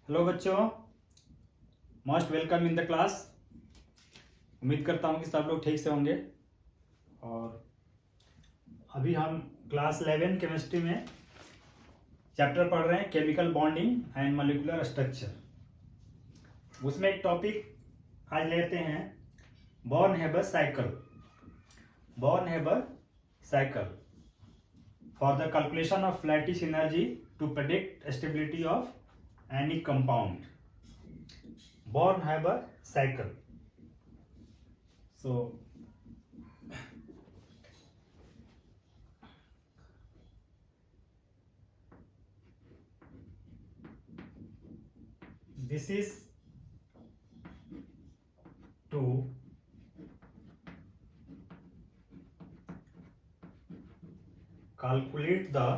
Hello बच्चों, most welcome in the class. उम्मीद करता हूँ कि सब लोग ठीक से होंगे। और अभी हम क्लास 11 केमिस्ट्री में चैप्टर पढ़ रहे हैं chemical bonding and molecular structure. उसमें एक टॉपिक आज लेते हैं Born Haber cycle. Born Haber cycle for the calculation of lattice energy to predict stability of any compound. Born-Haber cycle. So this is to calculate the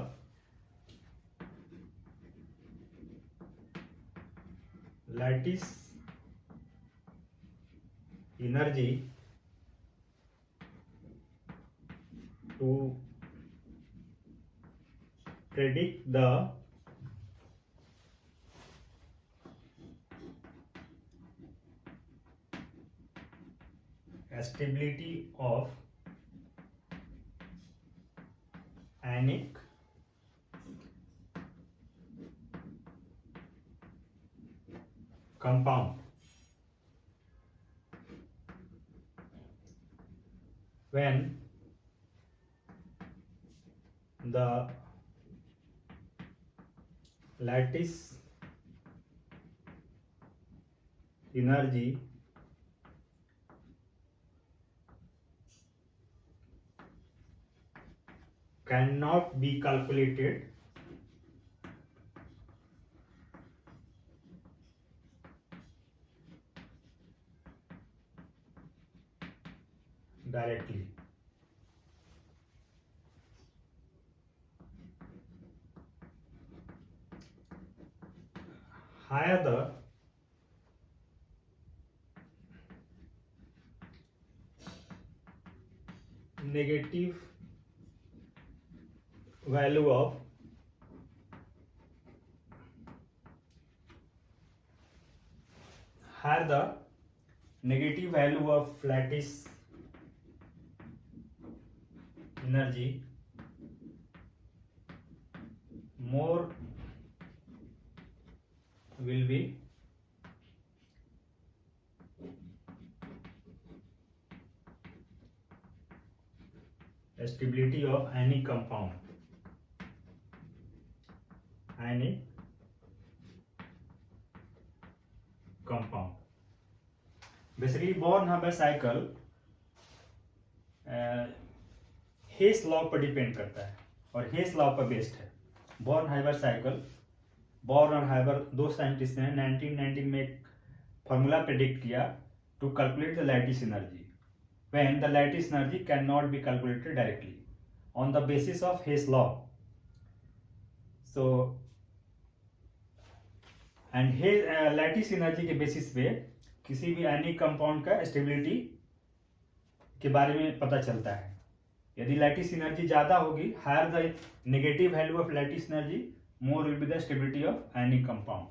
lattice energy to predict the stability of anic compound when the lattice energy cannot be calculated directly. Higher the negative value of lattice energy, more will be stability of any compound. Basically Born-Haber cycle Hess law पर depend करता है और Hess law पर based है। Born Haber cycle, Born और Haber दो scientist ने 1919 में एक फॉर्मूला प्रेडिक्ट किया to calculate the lattice energy when the lattice energy can not be calculated directly on the basis of Hess law. So and lattice energy के basis पे किसी भी एनिक कंपाउंड का स्टेबिलिटी के बारे में पता चलता है। यदि लैटिस एनर्जी ज्यादा होगी, higher the negative value of lattice energy, more will be the stability of any compound.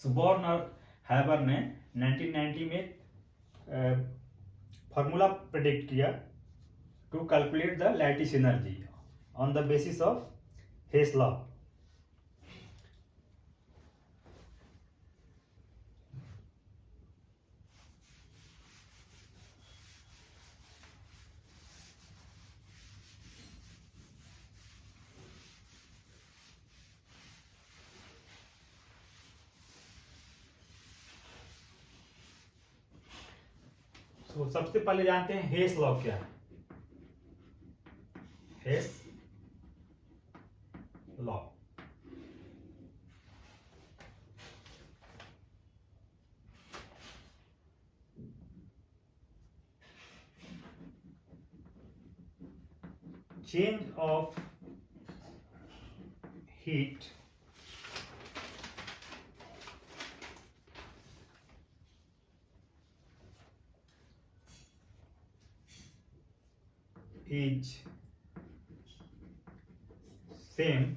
So Born और हाइबर ने 1990 में फॉर्मूला प्रेडिक्ट किया to calculate the lattice energy on the basis of Hess law. तो सबसे पहले जानते हैं Hess law क्या है। Hess law change of heat is same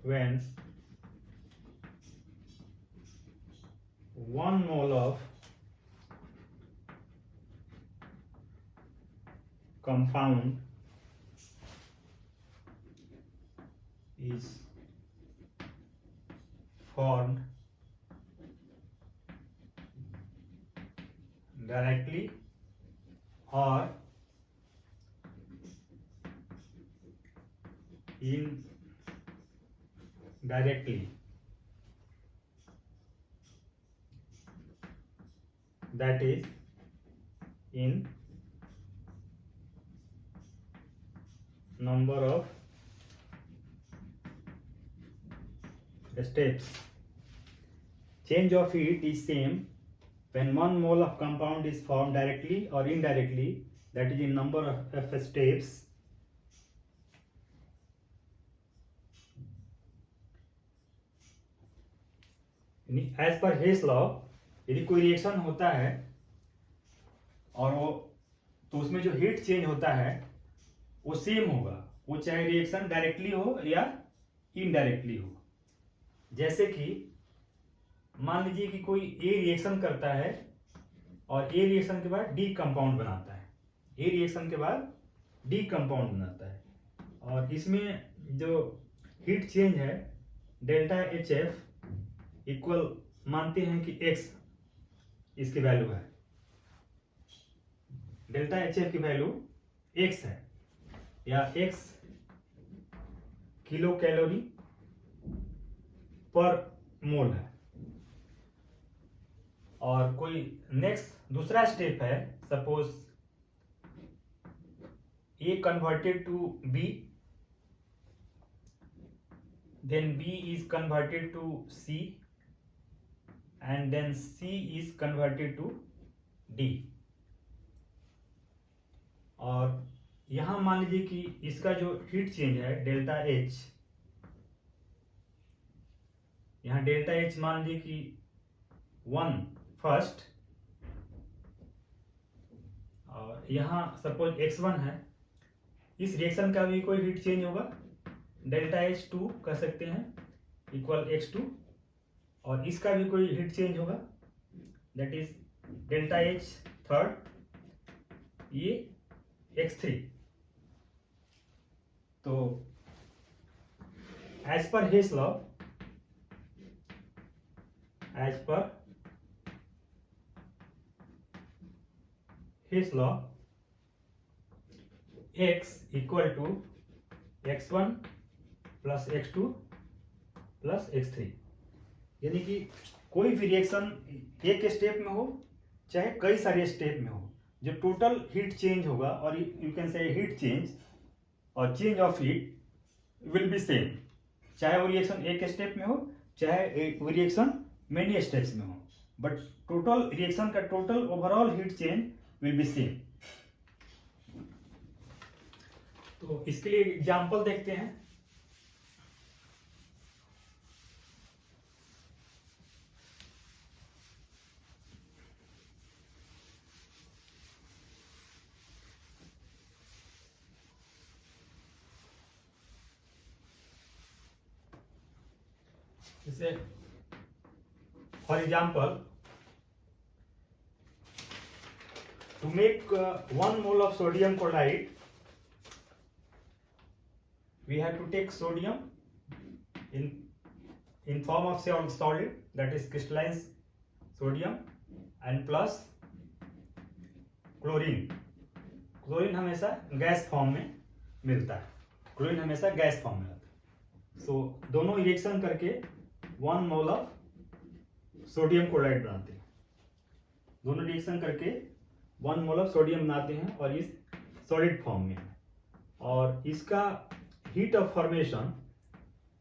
when 1 mole of compound is formed directly or indirectly, that is in number of steps. Change of heat is same when 1 mole of compound is formed directly or indirectly, that is in number of steps. As per Hess law, यदि कोई reaction होता है और वो तो उसमें जो heat change होता है वो सेम होगा, वो चाहे रिएक्शन डायरेक्टली हो या इनडायरेक्टली हो। जैसे कि मान लीजिए कि कोई ए रिएक्शन करता है और ए रिएक्शन के बाद डी कंपाउंड बनाता है, ए रिएक्शन के बाद डी कंपाउंड बनाता है, और इसमें जो हीट चेंज है डेल्टा एच एफ इक्वल मानते हैं कि x इसकी वैल्यू है, डेल्टा एच एफ की वैल्यू x है या x किलो कैलोरी पर मोल है। और कोई नेक्स्ट दूसरा स्टेप है, suppose A converted to B, then B is converted to C, and then C is converted to D। और यहां मान लीजिए कि इसका जो हीट चेंज है डेल्टा H, यहां डेल्टा H मान लीजिए कि 1 फर्स्ट, और यहां सपोज x1 है, इस रिएक्शन का भी कोई हीट चेंज होगा, डेल्टा H2 कह सकते हैं इक्वल x2, और इसका भी कोई हीट चेंज होगा, that is delta H third, ये x3। तो as per Hess law, as per Hess law x equal to x1 plus x2 plus x3, यानी कि कोई भी रिएक्शन एक स्टेप में हो चाहे कई सारे स्टेप में हो, जो टोटल हीट चेंज होगा, और you can say heat change और change of heat will be same, चाहे वो रिएक्शन एक स्टेप में हो चाहे वो रिएक्शन मेनी स्टेप्स में हो, बट टोटल रिएक्शन का total overall heat change will be same. तो इसके लिए एग्जांपल देखते हैं। जैसे for example, to make 1 mole of sodium chloride, we have to take sodium in form of solid, that is crystalline sodium, and plus chlorine. Chlorine हमेशा gas form में मिलता है, क्लोरीन हमेशा गैस फॉर्म में आता है। सो दोनों रिएक्शन करके 1 mole ऑफ सोडियम क्लोराइड बनाते हैं, दोनों रिएक्शन करके 1 mole ऑफ सोडियम बनाते हैं, और इस सॉलिड फॉर्म में है। और इसका heat of formation,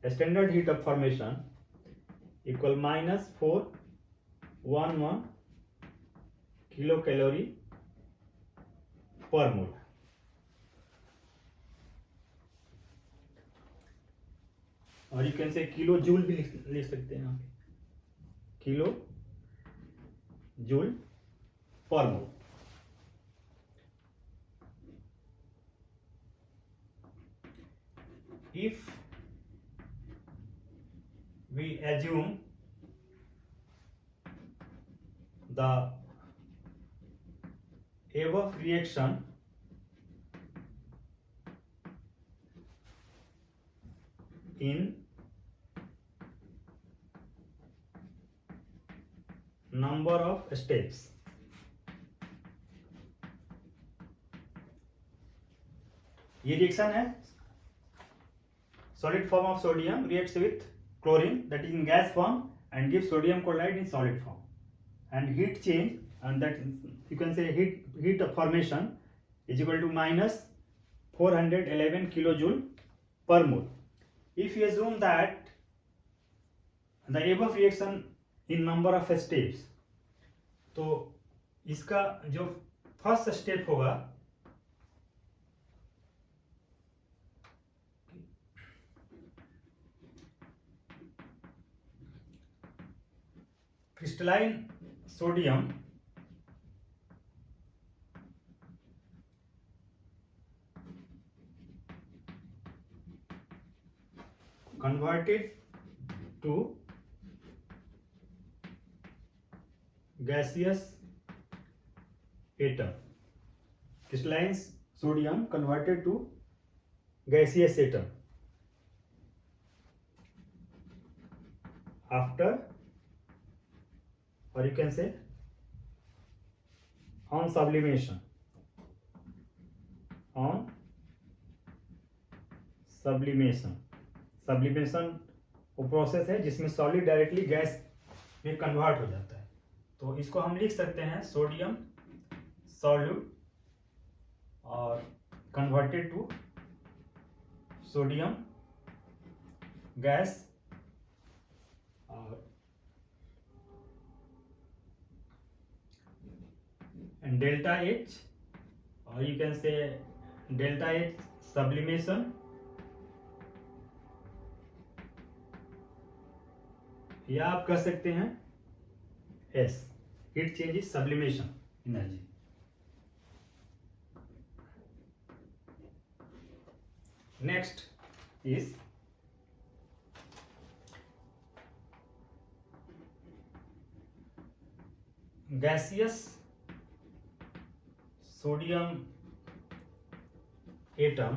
standard heat of formation equal -411 kilo calorie पर मोल। और यू कैन से किलो जूल भी लिख सकते हैं यहाँ पे, किलो जूल पर मोल। If we assume the above reaction in number of steps. ये रिएक्शन है, solid form of sodium reacts with chlorine that is in gas form and gives sodium chloride in solid form, and heat change, and that you can say heat formation is equal to minus 411 kilojoule per mole. If you assume that the above reaction in number of steps, तो इसका जो first step होगा crystalline sodium converted to gaseous atom. Crystalline sodium converted to gaseous atom after, or you can say on sublimation. On sublimation, sublimation वो process है जिसमें solid directly gas में convert हो जाता है. तो इसको हम लिख सकते हैं सोडियम सॉल्यूट और कन्वर्टेड टू सोडियम गैस, और and delta H, or you can say delta H sublimation, या आप कह सकते हैं S heat change is sublimation energy. Next is gaseous sodium atom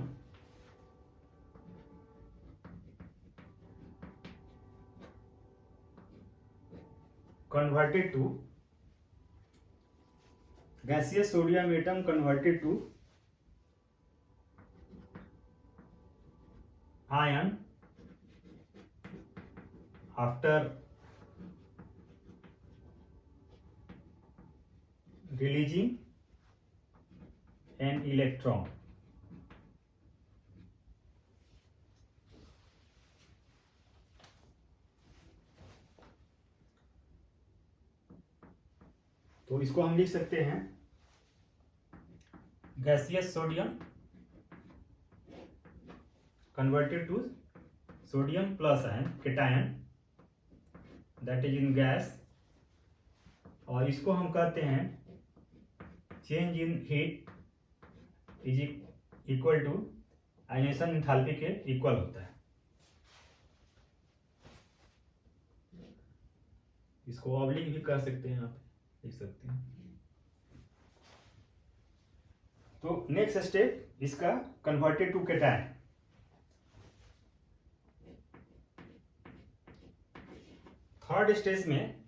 converted to gaseous sodium atom converted to ion after releasing an electron. तो इसको हम लिख सकते हैं gaseous sodium converted to sodium plus ion cation that is in gas, और इसको हम कहते हैं change in heat is equal to ionisation enthalpy के इक्वल होता है. इसको ऑब्लिक भी कर सकते हैं, आप लिख सकते हैं. तो नेक्स्ट स्टेप इसका converted to cation. Third stage में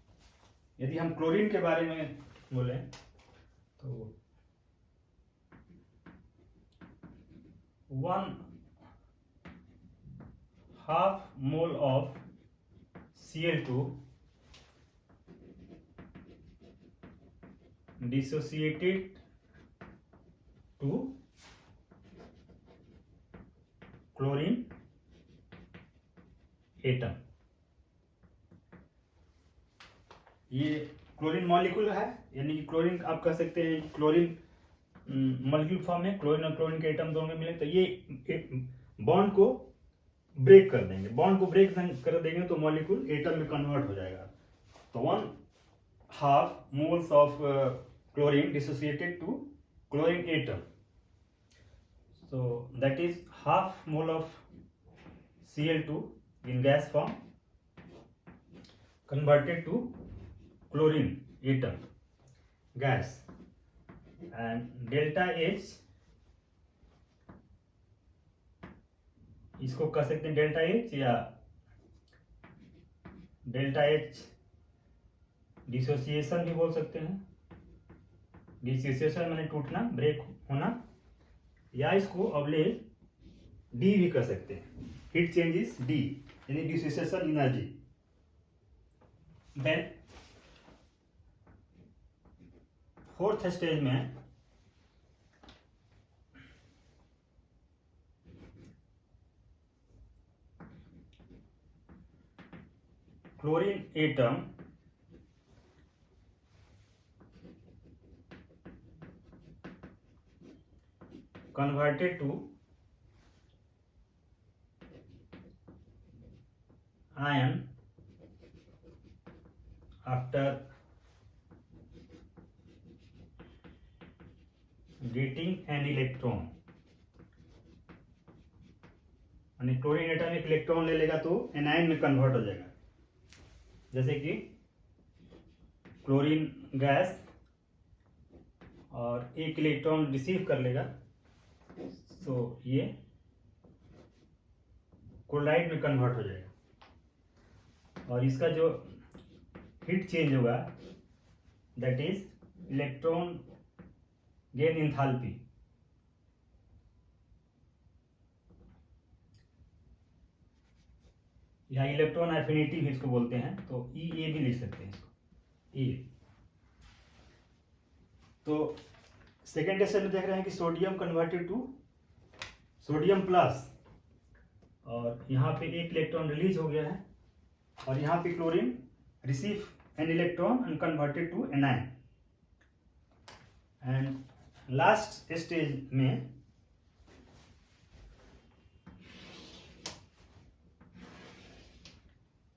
यदि हम क्लोरीन के बारे में बोले तो 1/2 mole of Cl2 dissociated to chlorine atom. ये क्लोरीन मॉलिक्यूल है, यानी कि क्लोरीन आप कह सकते हैं क्लोरीन मॉलिक्यूल फॉर्म में क्लोरीन और क्लोरीन के एटम दोनों में मिले तो ये बॉन्ड को ब्रेक कर देंगे. बॉन्ड को ब्रेक कर देंगे तो मॉलिक्यूल एटम में कन्वर्ट हो जाएगा. तो 1/2 moles of chlorine dissociated to chlorine atom. So that is 1/2 mole of Cl2 in gas form converted to chlorine atom gas, and delta H इसको कह सकते हैं डेल्टा एच या डेल्टा एच डिसोसिएशन भी बोल सकते हैं। डिसोसिएशन माने टूटना, ब्रेक होना, या इसको अवलेज डी भी कह सकते हैं। हीट चेंज इज डी यानी dissociation energy. Then fourth stage में chlorine atom converted to ion after getting an electron। यानी क्लोरीन एटम एक इलेक्ट्रॉन ले लेगा तो एनायन में कन्वर्ट हो जाएगा। जैसे कि क्लोरीन गैस और एक इलेक्ट्रॉन रिसीव कर लेगा तो ये क्लोराइड में कन्वर्ट हो जाएगा, और इसका जो हीट चेंज होगा that is electron gain enthalpy. यहाँ इलेक्ट्रॉन एफिनिटी भी इसको बोलते हैं, तो ई भी लिख सकते हैं इसको ई। तो सेकेंड स्टेज में देख रहे हैं कि sodium converted to sodium plus, और यहाँ पे एक इलेक्ट्रॉन रिलीज हो गया है, और यहाँ पे chlorine receive an electron and converted to anion. And last stage में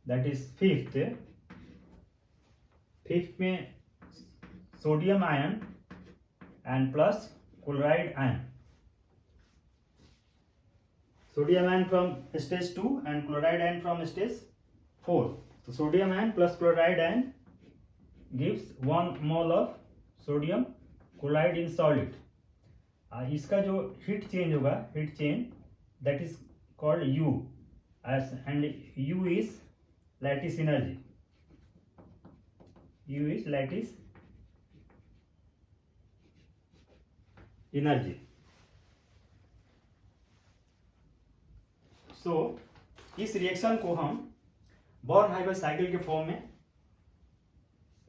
दैट इज फिफ्थ में sodium ion and plus chloride ion. Sodium ion from stage 2 and chloride ion from stage 4। तो sodium ion plus chloride ion gives 1 mole of sodium chloride in solid. इसका जो heat change होगा, heat change that is called U, and U is lattice energy. U is lattice energy. सो इस reaction को हम बॉर्न-हाइमर cycle के form में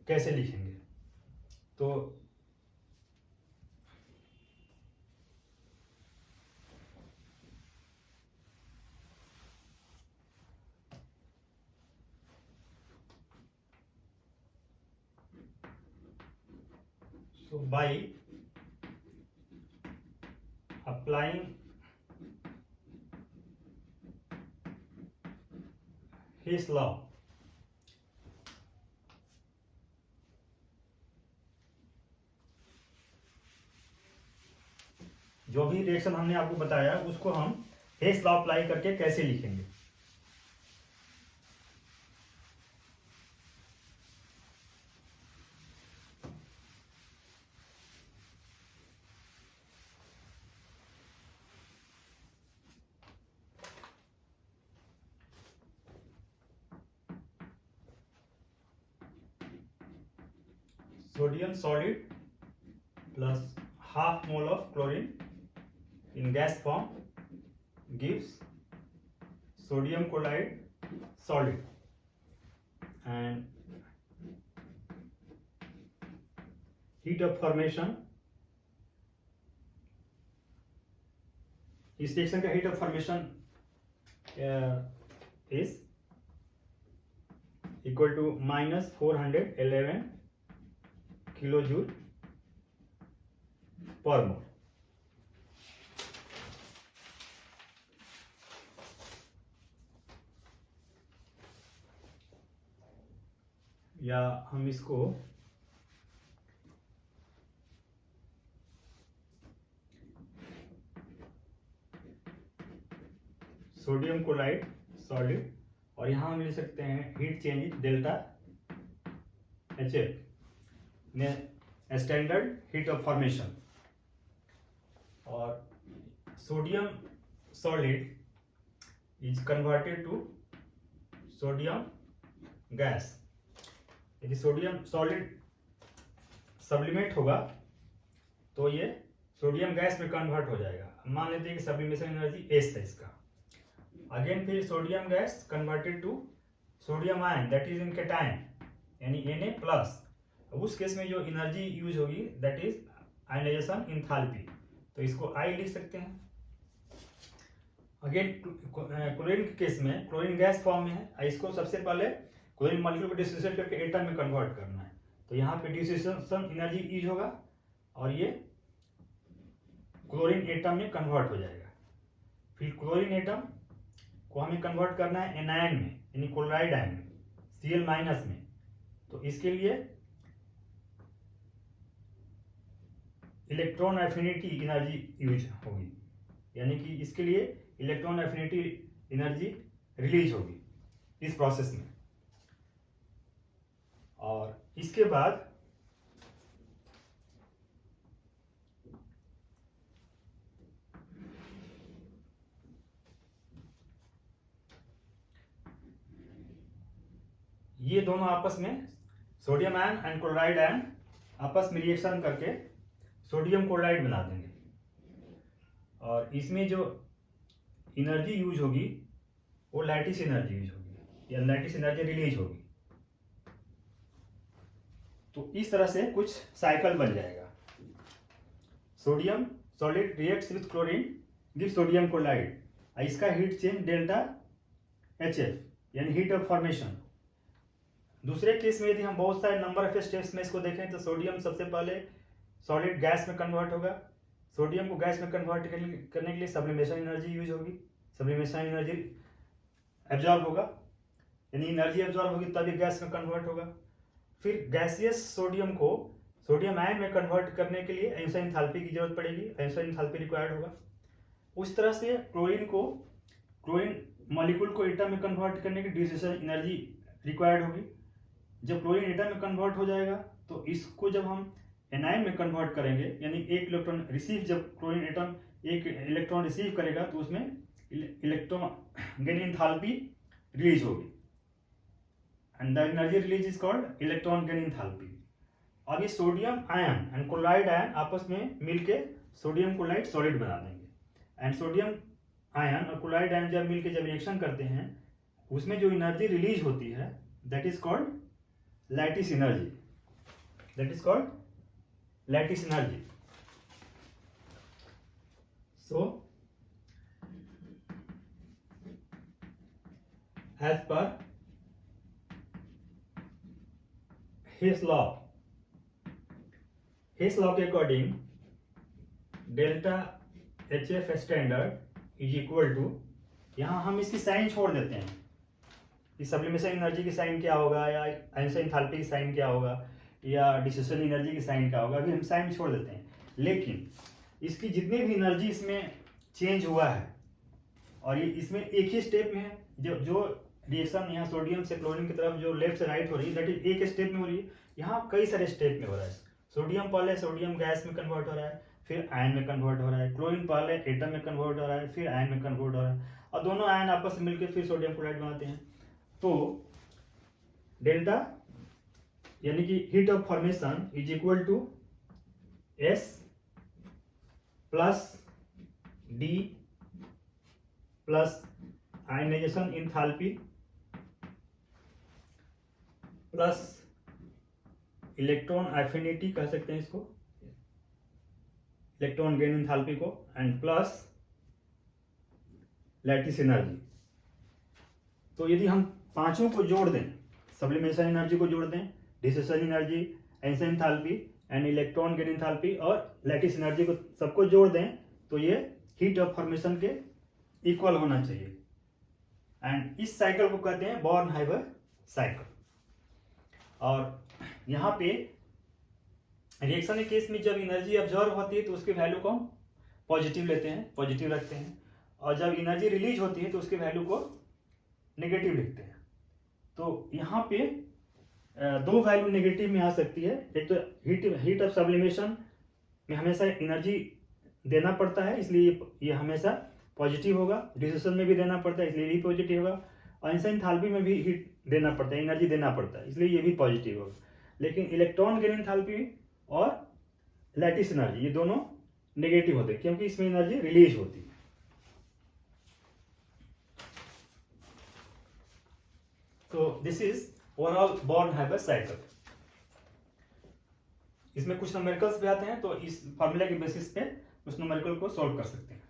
कैसे लिखेंगे? तो by applying His law, जो भी रिएक्शन हमने आपको बताया उसको हम हेस लॉ अप्लाई करके कैसे लिखेंगे? Sodium solid plus half mole of chlorine in gas form gives sodium chloride solid, and heat of formation, इस रिएक्शन का heat of formation is equal to -411 kilojoule पर मोल। या हम इसको सोडियम क्लोराइड सॉलिड, और यहां हम लिख सकते हैं हीट चेंज डेल्टा HF में स्टैंडर्ड हीट ऑफ फॉर्मेशन, और sodium solid is converted to sodium gas. यदि सोडियम सॉलिड सब्लिमेट होगा तो ये सोडियम गैस में कन्वर्ट हो जाएगा। मान लेते हैं कि सब्लिमेशन एनर्जी एस है इसका। अगेन फिर sodium gas converted to sodium ion that is in cation यानी Na+। उस केस में जो एनर्जी यूज होगी दैट इज आयनाइजेशन एंथैल्पी, तो इसको आई लिख सकते हैं। अगेन क्लोरीन के केस में क्लोरीन गैस फॉर्म में है, इसको सबसे पहले क्लोरीन मॉलिक्यूल को डिसोसिएट करके एटम में कन्वर्ट करना है, तो यहाँ पे डिसोसिएशन एनर्जी यूज होगा और ये क्लोरीन एटम में कन्वर्ट हो जाएगा। फिर क्लोरीन एटम को हमें कन्वर्ट करना है एनायन में यानी क्लोराइड आयन में, Cl- में, तो इसके लिए इलेक्ट्रॉन एफिनिटी एनर्जी यूज होगी, यानी कि इसके लिए इलेक्ट्रॉन एफिनिटी एनर्जी रिलीज होगी इस प्रोसेस में। और इसके बाद ये दोनों आपस में sodium ion and chloride ion आपस में रिएक्शन करके सोडियम क्लोराइड बना देंगे, और इसमें जो एनर्जी यूज होगी वो लैटिस एनर्जी यूज होगी या लैटिस एनर्जी रिलीज होगी। तो इस तरह से कुछ साइकिल बन जाएगा। Sodium solid reacts with chlorine give sodium chloride, इसका हीट चेंज डेल्टा HF यानी हीट ऑफ फॉर्मेशन। दूसरे केस में यदि हम बहुत सारे नंबर ऑफ स्टेप्स में इसको देखें तो सोडियम सबसे पहले सॉलिड गैस में कन्वर्ट होगा। सोडियम को गैस में कन्वर्ट करने के लिए सब्लिमेशन एनर्जी यूज होगी, सब्लिमेशन एनर्जी एब्जॉर्ब होगा, यानी एनर्जी एब्जॉर्ब होगी तभी गैस में कन्वर्ट होगा। फिर गैसियस सोडियम को सोडियम आयन में कन्वर्ट करने के लिए आयोनाइजेशन एंथैल्पी की जरूरत पड़ेगी, आयोनाइजेशन एंथैल्पी रिक्वायर्ड होगा। उस तरह से क्लोरीन मॉलिक्यूल को एटम में कन्वर्ट करने की डिसोसिएशन एनर्जी रिक्वायर्ड होगी। जब क्लोरीन एटम में कन्वर्ट हो जाएगा तो इसको जब हम एनायन में कन्वर्ट करेंगे, यानी एक इलेक्ट्रॉन रिसीव, जब क्लोरीन एटम एक इलेक्ट्रॉन रिसीव करेगा तो उसमें इलेक्ट्रॉन गेन एंथैल्पी रिलीज होगी and the energy release is called electron gain enthalpy. अब ये sodium ion and chloride ion आपस में मिलके सोडियम क्लोराइड सॉलिड बना देंगे, एंड सोडियम आयन और क्लोराइड आयन जब मिलके जब रिएक्शन करते हैं उसमें जो एनर्जी रिलीज होती है that is called lattice energy, that is called lattice energy. So as per Hess law के according delta HF standard is equal to, यहाँ हम इसकी साइन छोड़ देते हैं कि सब्लिमेशन एनर्जी की साइन क्या होगा या आयोनाइजेशन एंथैल्पी की साइन क्या होगा या डिसोसिएशन एनर्जी की साइन क्या होगा, अभी हम साइन छोड़ देते हैं। लेकिन इसकी जितनी भी एनर्जी इसमें चेंज हुआ है और ये इसमें एक ही स्टेप में है, जो रिएक्शन यहाँ सोडियम से क्लोरीन की तरफ जो लेफ्ट से राइट हो रही है दैट इज एक स्टेप में हो रही है, यहाँ कई सारे स्टेप में हो रहा है। सोडियम पहले सोडियम गैस में कन्वर्ट हो रहा है, फिर आयन में कन्वर्ट हो रहा है, क्लोरीन पहले एटम में कन्वर्ट हो रहा है, फिर आयन में कन्वर्ट हो रहा है, और दोनों आयन आपस में मिलकर फिर सोडियम क्लोराइड बनाते हैं। तो डेल्टा यानी कि heat of formation is equal to S plus D plus ionisation enthalpy plus electron affinity कह सकते हैं इसको, इलेक्ट्रॉन गेन एंथैल्पी को, एंड प्लस लैटिस एनर्जी। तो यदि हम पांचों को जोड़ दें, सब्लिमेशन एनर्जी को जोड़ दें, dissociation energy, ionisation enthalpy and electron gain enthalpy और लैटिस एनर्जी को सबको जोड़ दें तो ये हीट ऑफ फॉर्मेशन के इक्वल होना चाहिए, एंड इस साइकिल को कहते हैं बॉर्न-हाइवर साइकिल। और यहाँ पे रिएक्शन के केस में जब एनर्जी अब्जॉर्ब होती है तो उसकी वैल्यू को हम पॉजिटिव लेते हैं, पॉजिटिव रखते हैं, और जब एनर्जी रिलीज होती है तो उसके वैल्यू को नेगेटिव लिखते हैं। तो यहाँ पे दो वैल्यू नेगेटिव में आ सकती है। एक तो हीट ऑफ सब्लिमेशन में हमेशा एनर्जी देना पड़ता है, इसलिए ये हमेशा पॉजिटिव होगा। डिसोसिएशन में भी देना पड़ता है, इसलिए ये पॉजिटिव होगा। और एंथैल्पी में भी हीट देना पड़ता है, एनर्जी देना पड़ता है, इसलिए ये भी पॉजिटिव होगा। लेकिन इलेक्ट्रॉन गेन एंथैल्पी और लैटिस एनर्जी ये दोनों नेगेटिव होते हैं, क्योंकि इसमें एनर्जी रिलीज होती है। तो this is overall born-Haber cycle. इसमें कुछ न्यूमेरिकल्स भी आते हैं, तो इस फॉर्मूला के बेसिस पे उस न्यूमेरिकल को सॉल्व कर सकते हैं।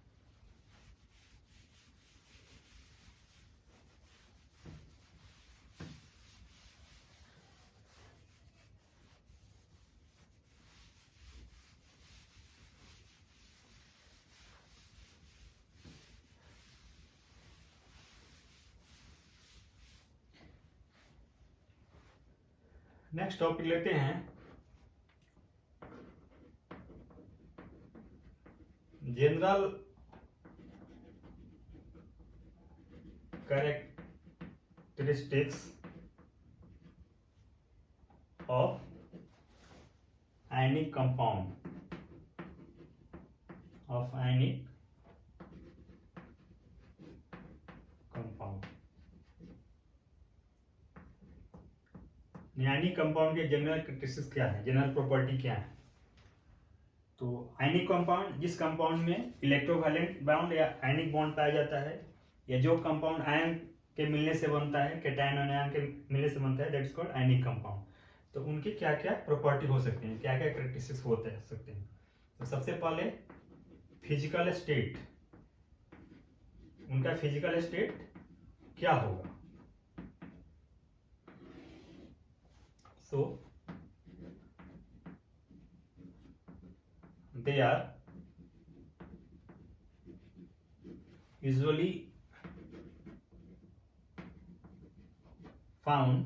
नेक्स्ट टॉपिक लेते हैं general characteristics of ionic compound. Ionic compound के जनरल कैरेक्टरिस्टिक्स क्या है, जनरल प्रॉपर्टी क्या है? तो आयनिक कंपाउंड, जिस कंपाउंड में इलेक्ट्रोवैलेंट बॉन्ड या आयनिक बॉन्ड पाया जाता है, या जो कंपाउंड आयन के मिलने से बनता है, कैटायन और आयन के मिलने से बनता है, that is called ionic compound. तो उनकी क्या क्या प्रॉपर्टी हो सकते हैं, क्या क्या कैरेक्टरिस्टिक्स होते हैं सकते हैं? तो सबसे पहले फिजिकल स्टेट, उनका फिजिकल स्टेट क्या होगा? So they are usually found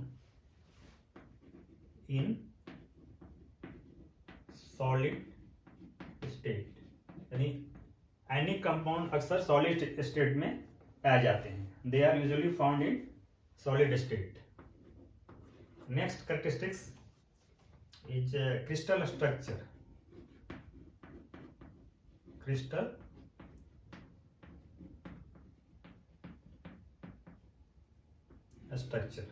in solid state, यानी आयनिक कंपाउंड अक्सर सॉलिड स्टेट में पाए जाते हैं। They are usually found in solid state. Next characteristics is crystal structure. Crystal structure,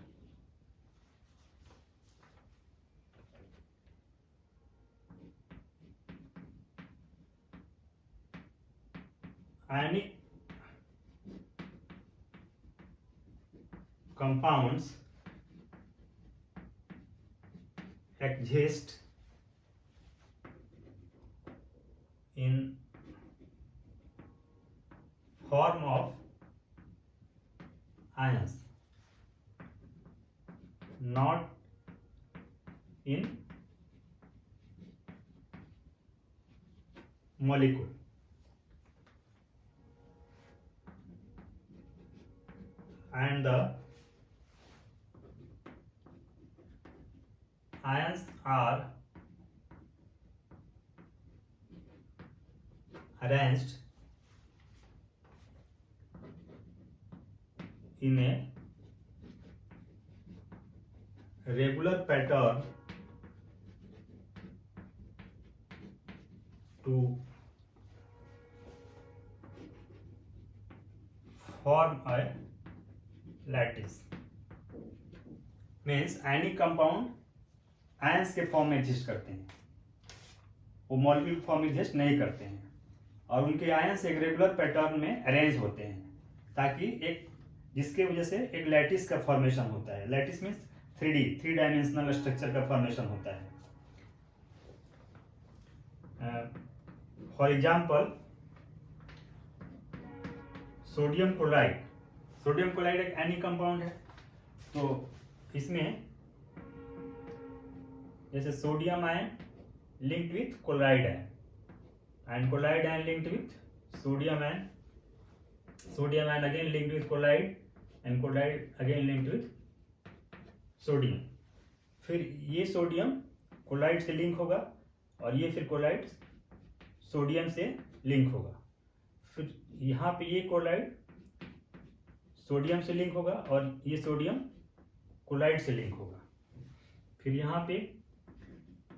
ionic compounds exist in form of ions, not in molecule. And the ions are arranged in a regular pattern to form a lattice. Means ionic compound ions के form में exist करते हैं, वो molecule form में exist नहीं करते हैं, और उनके आयंस एक रेगुलर पैटर्न में अरेंज होते हैं, ताकि एक जिसके वजह से एक लैटिस का फॉर्मेशन होता है। Lattice means 3D, 3 dimensional structure का फॉर्मेशन होता है। For example sodium chloride. Sodium chloride एक आयनिक कंपाउंड है, तो इसमें जैसे sodium ion linked with chloride ion, and chloride ion linked with sodium ion, sodium ion again linked with chloride, and chloride again linked with sodium. फिर ये sodium chloride से link होगा, और ये फिर क्लोराइड सोडियम से लिंक होगा। फिर यहाँ पे ये क्लोराइड सोडियम से लिंक होगा, और ये सोडियम क्लोराइड से लिंक होगा। फिर यहाँ पे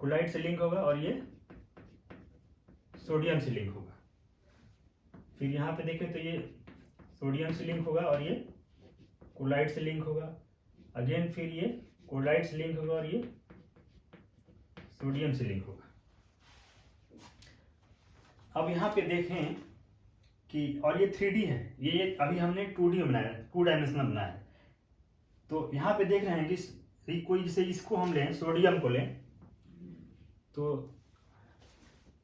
क्लोराइड से लिंक होगा और ये सोडियम से लिंक होगा। फिर यहाँ पे देखें तो ये सोडियम से लिंक होगा और ये क्लोराइड से लिंक होगा। अगेन फिर ये क्लोराइड से लिंक होगा और ये सोडियम से लिंक होगा। अब यहाँ पे देखें कि और ये 3D है, ये अभी हमने 2D बनाया है, 2 डायमेंशनल बनाया है। तो यहाँ पे देख रहे हैं कि कोई जैसे इसको हम लें, सोडियम को लें, तो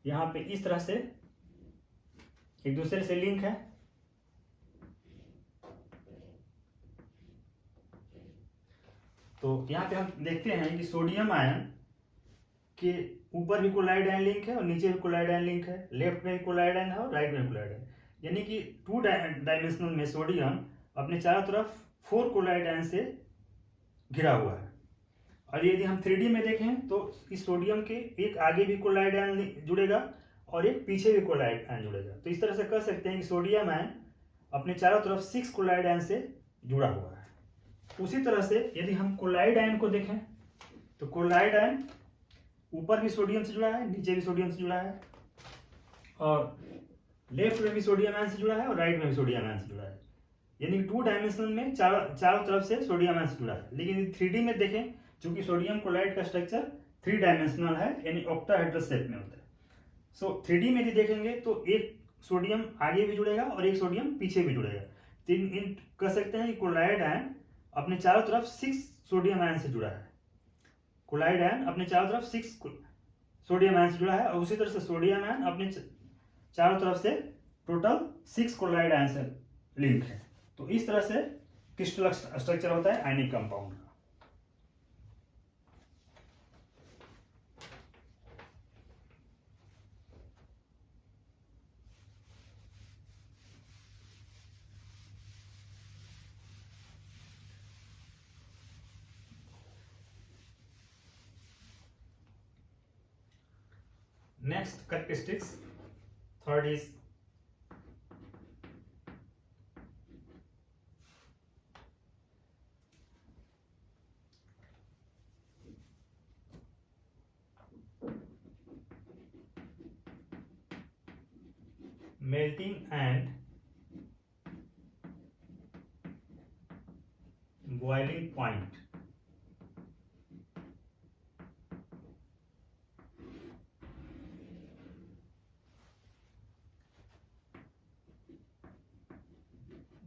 यहाँ पे इस तरह से एक दूसरे से लिंक है। तो यहाँ पे हम देखते हैं कि सोडियम आयन के ऊपर भी क्लोराइड आयन लिंक है और नीचे भी क्लोराइड आयन लिंक है, लेफ्ट में क्लोराइड आयन है और राइट में क्लोराइड आयन, यानी कि 2 डायमेंशनल में सोडियम अपने चारों तरफ 4 क्लोराइड आयन से घिरा हुआ है। और यदि हम 3D में देखें तो इस सोडियम के एक आगे भी क्लोराइड आयन जुड़ेगा और एक पीछे भी क्लोराइड आयन जुड़ेगा। तो इस तरह से कह सकते हैं कि सोडियम आयन अपने चारों तरफ 6 क्लोराइड आयन से जुड़ा हुआ है। उसी तरह से यदि हम क्लोराइड आयन को देखें तो क्लोराइड आयन ऊपर भी सोडियम से जुड़ा है, नीचे भी सोडियम से जुड़ा है, और लेफ्ट में भी सोडियम आयन से जुड़ा है और राइट में भी सोडियम आयन से जुड़ा है, यानी कि 2 डायमेंशनल में चारों तरफ से सोडियम आयन से जुड़ा है। लेकिन 3D में देखें, चूंकि सोडियम क्लोराइड का स्ट्रक्चर 3 डायमेंशनल है, यानी ऑक्टाहेड्रस शेप में होता है। सो 3D में यदि देखेंगे तो एक सोडियम आगे भी जुड़ेगा और एक सोडियम पीछे भी जुड़ेगा। तो इन कह सकते हैं कि क्लोराइड आयन अपने चारों तरफ 6 सोडियम आयन से जुड़ा है। क्लोराइड आयन अपने चारों तरफ 6 सोडियम आयन से जुड़ा है और उसी तरह से सोडियम आयन अपने चारों तरफ से टोटल 6 क्लोराइड आयन से लिंक है। तो इस तरह से क्रिस्टल स्ट्रक्चर होता है आयनिक कंपाउंड का। Next characteristics, third is melting and boiling point.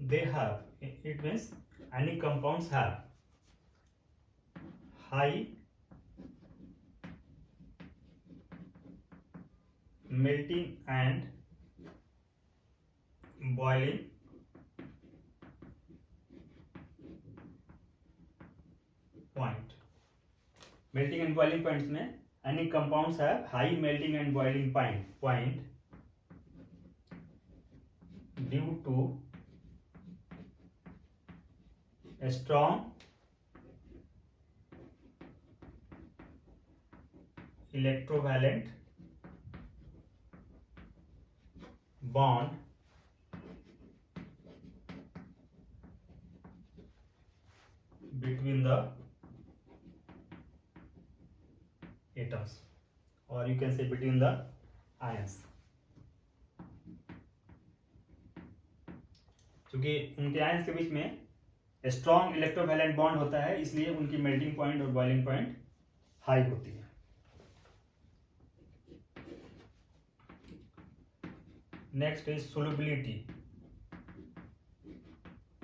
They have, it means any compounds have high melting and boiling point. Melting and boiling points में any compounds have high melting and boiling point due to a strong electrovalent bond between the atoms, or you can say between the ions. क्योंकि उनके ions के बीच में strong electrovalent bond होता है, इसलिए उनकी melting point और बॉइलिंग पॉइंट हाई होती है। Next is solubility.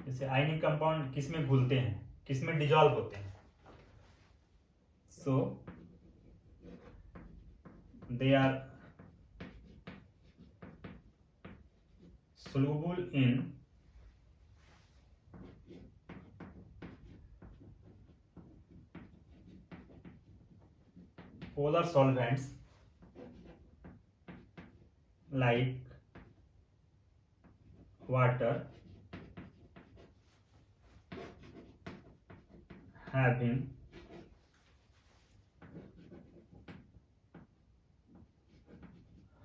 जैसे आयनिक कंपाउंड किस में घुलते हैं, किस में डिजॉल्व होते हैं। So they are soluble in polar solvents like water, having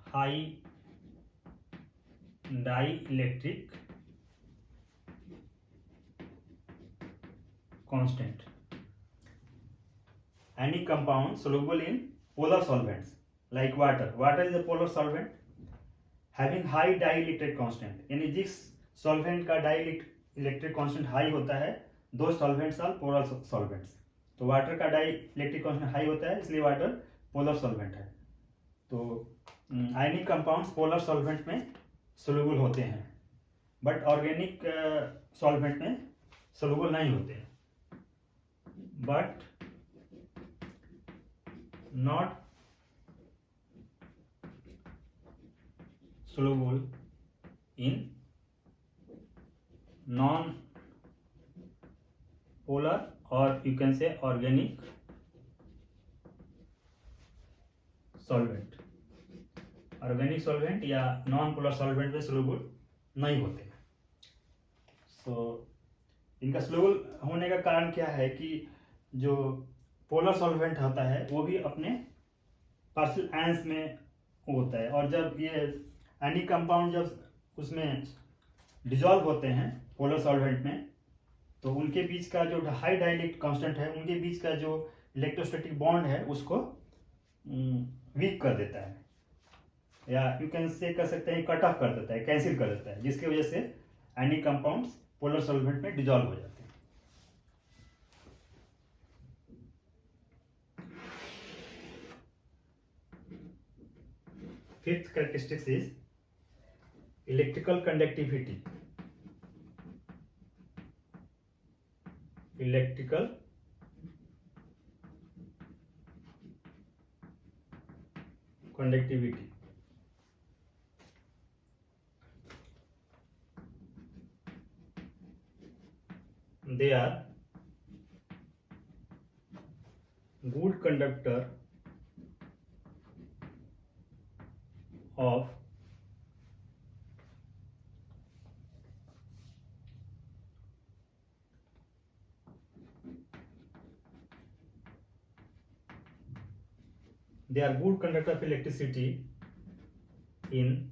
high dielectric constant। any compound soluble in polar solvents like water. Water is a polar solvent having high dielectric constant. यानी जिस solvent का dielectric constant high होता है, those solvents are polar solvents. तो water का dielectric constant high होता है, इसलिए वाटर polar solvent है. तो ionic compounds polar solvent में soluble होते हैं, बट ऑर्गेनिक सॉल्वेंट में soluble नहीं होते हैं. But not soluble in non-polar or you can say organic solvent. Organic solvent या नॉन पोलर सॉल्वेंट में soluble नहीं होते. सो इनका soluble होने का कारण क्या है कि जो पोलर सॉल्वेंट होता है वो भी अपने पार्शियल आयंस में होता है, और जब ये एनी कंपाउंड जब उसमें डिजॉल्व होते हैं पोलर सॉल्वेंट में, तो उनके बीच का जो हाई डाइलेक्ट्रिक कांस्टेंट है, उनके बीच का जो इलेक्ट्रोस्टैटिक बॉन्ड है उसको वीक कर देता है, या यू कैन से कर सकते हैं कट ऑफ कर देता है, कैंसिल कर देता है, जिसकी वजह से एनी कंपाउंड्स पोलर सॉल्वेंट में डिजॉल्व हो जाते हैं. Fifth characteristics is electrical conductivity. Electrical conductivity. They are good conductor of electricity in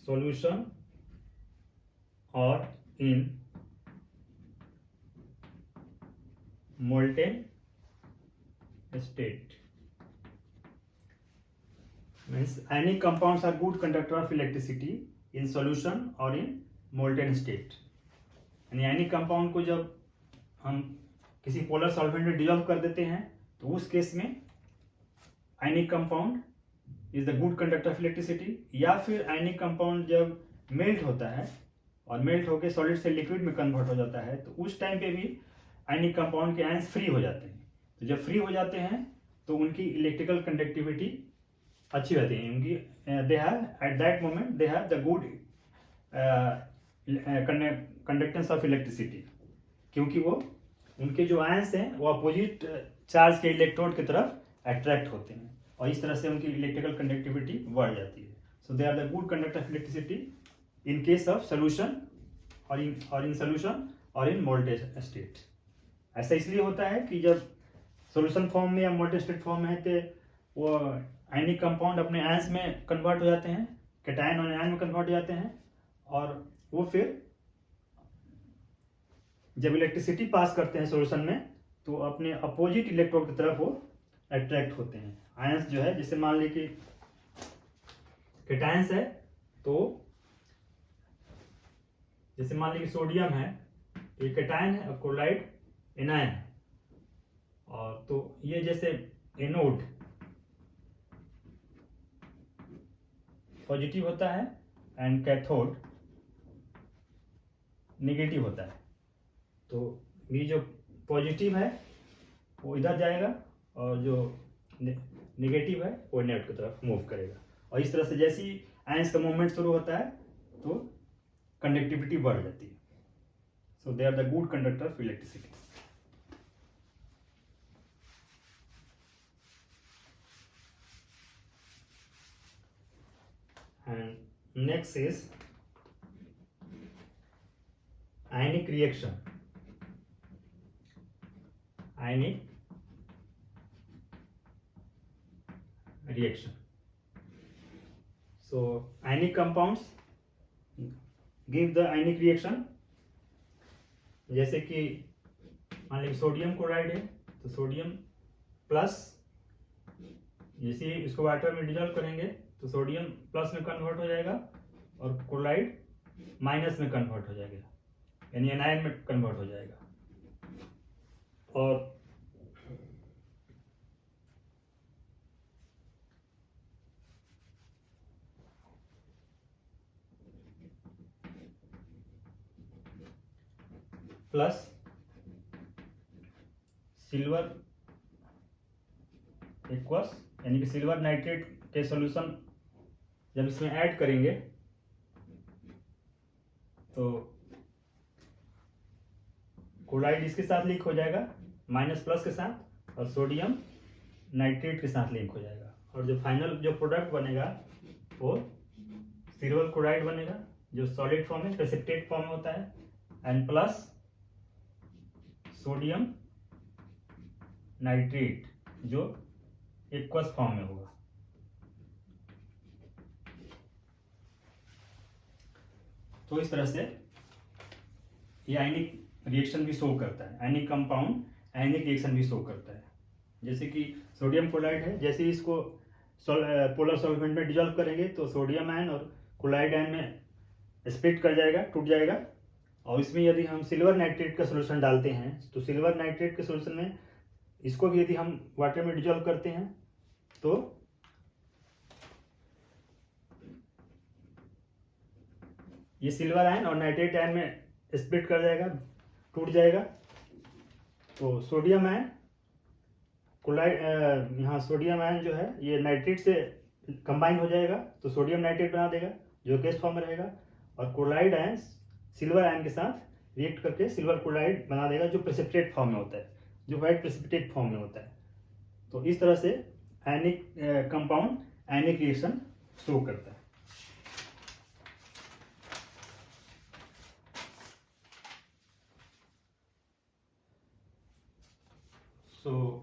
solution or in molten state. Means any compounds are good conductor of electricity in solution or in molten state. यानी any compound को जब हम किसी polar solvent में dissolve कर देते हैं तो उस केस में ionic compound is the good conductor of electricity. या फिर आयनिक कंपाउंड जब मेल्ट होता है और मेल्ट होकर सॉलिड से लिक्विड में कन्वर्ट हो जाता है, तो उस टाइम पे भी आयनिक कंपाउंड के आयंस फ्री हो जाते हैं. तो जब फ्री हो जाते हैं तो उनकी इलेक्ट्रिकल कंडक्टिविटी अच्छी रहती है, उनकी they have at that moment they have the good conductance of electricity, क्योंकि वो उनके जो आयंस हैं वो अपोजिट चार्ज के इलेक्ट्रोड की तरफ अट्रैक्ट होते हैं, और इस तरह से उनकी इलेक्ट्रिकल कंडक्टिविटी बढ़ जाती है. So they are the good conductor of electricity in case of solution और इन सोल्यूशन और इन मोल्टेन स्टेट. ऐसा इसलिए होता है कि जब सोल्यूशन फॉर्म में या मोल्टेन स्टेट फॉर्म में है तो वो आयनिक कंपाउंड अपने आयंस में कन्वर्ट हो जाते हैं, कैटायन और आयन में कन्वर्ट हो जाते हैं, और वो फिर जब इलेक्ट्रिसिटी पास करते हैं सोल्यूशन में तो अपने अपोजिट इलेक्ट्रोड की तरफ वो अट्रैक्ट होते हैं. आयंस जो है, जैसे मान ली कि कैटायंस है, तो जैसे मान ली कि सोडियम है, ये कैटायन है, और क्लोराइड एनायन है, और तो ये जैसे एनोड पॉजिटिव होता है एंड कैथोड नेगेटिव होता है. तो ये जो पॉजिटिव है वो इधर जाएगा और जो नेगेटिव है वो नेगेटिव की तरफ मूव करेगा, और इस तरह से जैसे ही आयंस का मूवमेंट शुरू होता है तो कंडक्टिविटी बढ़ जाती है. So they are the good conductor of electricity. And next is ionic reaction. Ionic reaction. So ionic compounds give the ionic reaction. जैसे कि मान लीजिए सोडियम क्लोराइड है, तो सोडियम प्लस, जैसे इसको वाटर में डिजोल्व करेंगे तो सोडियम प्लस में कन्वर्ट हो जाएगा और क्लोराइड माइनस में कन्वर्ट हो जाएगा, यानी एनायन में कन्वर्ट हो जाएगा. और प्लस सिल्वर एक्वस, यानी कि सिल्वर नाइट्रेट के सॉल्यूशन जब इसमें ऐड करेंगे तो क्लोराइड इसके साथ लिंक हो जाएगा माइनस प्लस के साथ, और सोडियम नाइट्रेट के साथ लिंक हो जाएगा, और जो फाइनल जो प्रोडक्ट बनेगा वो सिल्वर क्लोराइड बनेगा जो सॉलिड फॉर्म में, प्रेसिपिटेट फॉर्म में होता है, एंड प्लस सोडियम नाइट्रेट जो एक्वस फॉर्म में होगा. तो इस तरह से ये आयनिक रिएक्शन भी शो करता है, आयनिक कंपाउंड आयनिक रिएक्शन भी शो करता है. जैसे कि सोडियम क्लोराइड है, जैसे ही इसको पोलर सॉल्वेंट में डिजोल्व करेंगे तो सोडियम आयन और क्लोराइड आयन में स्प्लिट कर जाएगा, टूट जाएगा. और इसमें यदि हम सिल्वर नाइट्रेट का सोल्यूशन डालते हैं तो सिल्वर नाइट्रेट के सोल्यूशन में इसको भी यदि हम वाटर में डिजोल्व करते हैं तो ये सिल्वर आयन और नाइट्रेट आयन में स्प्लिट कर जाएगा, टूट जाएगा. तो सोडियम आयन क्लोराइड, यहाँ सोडियम आयन जो है ये नाइट्रेट से कंबाइन हो जाएगा तो सोडियम नाइट्रेट बना देगा जो गैस फॉर्म में रहेगा, और क्लोराइड आयन सिल्वर आयन के साथ रिएक्ट करके सिल्वर क्लोराइड बना देगा जो प्रेसिपिटेट फॉर्म में होता है, जो व्हाइट प्रेसिपिटेट फॉर्म में होता है. तो इस तरह से आयनिक कंपाउंड आयनिक रिएक्शन शो करता है. तो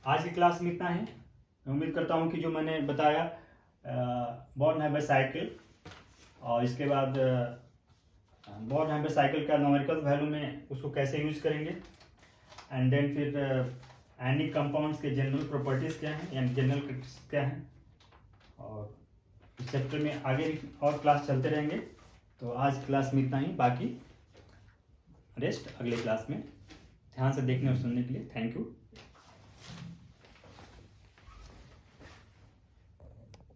आज की क्लास में इतना है. मैं उम्मीद करता हूँ कि जो मैंने बताया बॉर्न-हाइमर साइकिल, और इसके बाद बॉर्न-हाइमर साइकिल का न्यूमेरिकल वैल्यू में उसको कैसे यूज करेंगे, एंड देन फिर आयनिक कंपाउंड्स के जनरल प्रॉपर्टीज क्या हैं, यानी जनरल कैरेक्टरिस्टिक्स क्या हैं, और इस चैप्टर में आगे भी और क्लास चलते रहेंगे. तो आज क्लास में इतना ही, बाकी रेस्ट अगले क्लास में. ध्यान से देखने और सुनने के लिए थैंक यू.